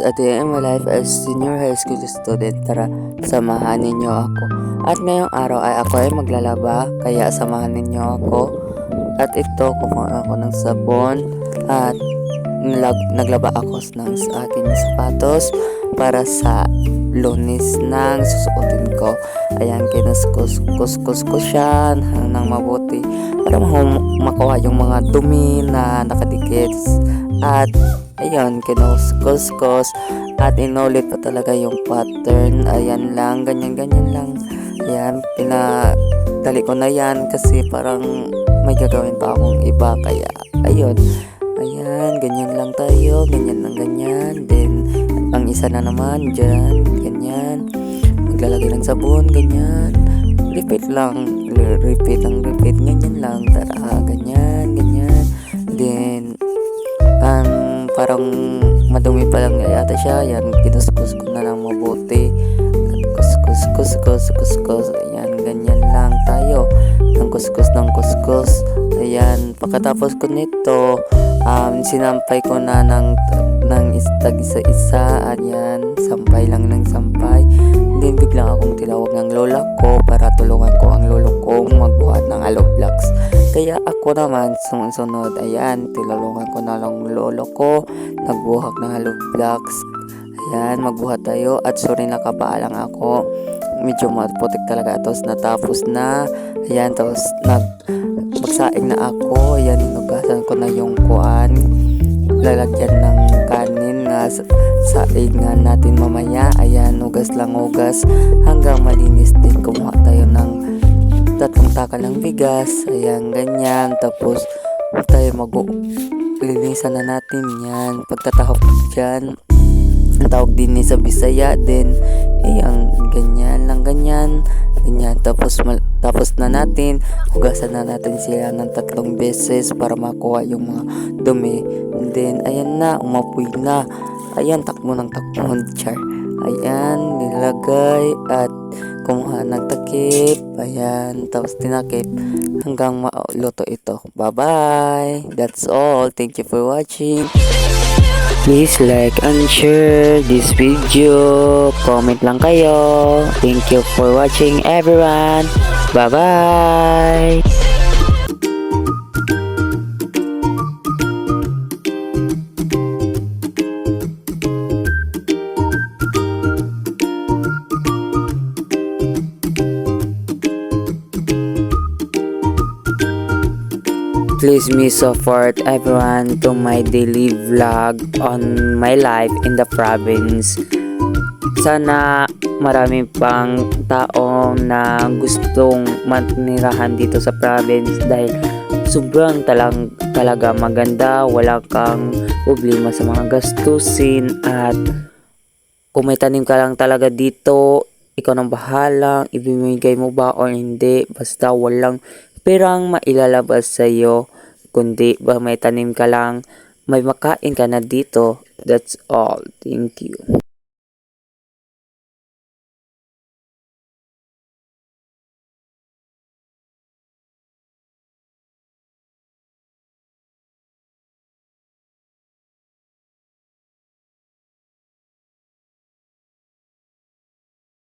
At the end of my life as senior high school student, tara, samahan ninyo ako. At ngayong araw ay ako ay maglalaba, kaya samahan ninyo ako. At ito, kumuha ako ng sabon at naglaba ako ng aking sapatos para sa Lunes nang susuotin ko. Ayan, kinuskus ko siya ng mabuti para makuha yung mga dumi na nakadikit. At ayun, kinuskus at inulit pa talaga yung pattern. Ayan lang, ganyan lang. Ayan, pinadali ko na yan kasi parang may gagawin pa akong iba. Kaya ayun, ayan, ganyan lang tayo, ganyan. Then ang isa na naman dyan, ganyan, maglalagay ng sabon, ganyan, repeat, ganyan lang, tara, ganyan. Then parang madumi pa lang yata siya. Ayan, kinuskus ko na lang mabuti. Kuskus. Ayan, ganyan lang tayo. Ng kuskus. Ayan, pagkatapos ko nito, sinampay ko na ng isa. Ayan, sampay lang ng sampay. Then biglang akong tinawag ng lola ko para tulungan ko ang lolo kong magbuhat ng hollow blocks. Kaya ako naman sunod, ayan, tinulungan ko na lang lolo ko nagbuhat ng hollow blocks. Ayan, magbuhat tayo at sorry nakapaalang ako. Medyo maputik talaga. Tapos natapos na. Ayan, tapos magsaing na ako. Ayan, inugasan ko na yung kuan. Lalagyan ng kanin na saingan natin mamaya. Ayan, hugas hanggang malinis din. Kumuha tayo ng 3 takal ng bigas. Ayan, ganyan. Tapos tayo linisan na natin yan. Pagtatahok dyan, ang tawag din sa Bisaya din. Ayan, ganyan. Tapos na natin, hugasan na natin sila ng 3 beses para makuha yung mga dumi. And then, ayan na, umapoy na. Ayan, takbo char. Ayan, nilagay at kumuha ng takip. Ayan, tapos tinakip hanggang maluto ito. Bye-bye! That's all. Thank you for watching. Please like and share this video. Comment lang kayo. Thank you for watching everyone. Bye-bye! Please me support everyone to my daily vlog on my life in the province. Sana marami pang tao na gustong manirahan dito sa province dahil sobrang talaga maganda, wala kang problema sa mga gastusin, at kung may tanim ka lang talaga dito, ikaw nang bahala, ibibigay mo ba o hindi, basta walang perang mailalabas sa'yo, kundi ba may tanim ka lang, may makain ka na dito. That's all. Thank you.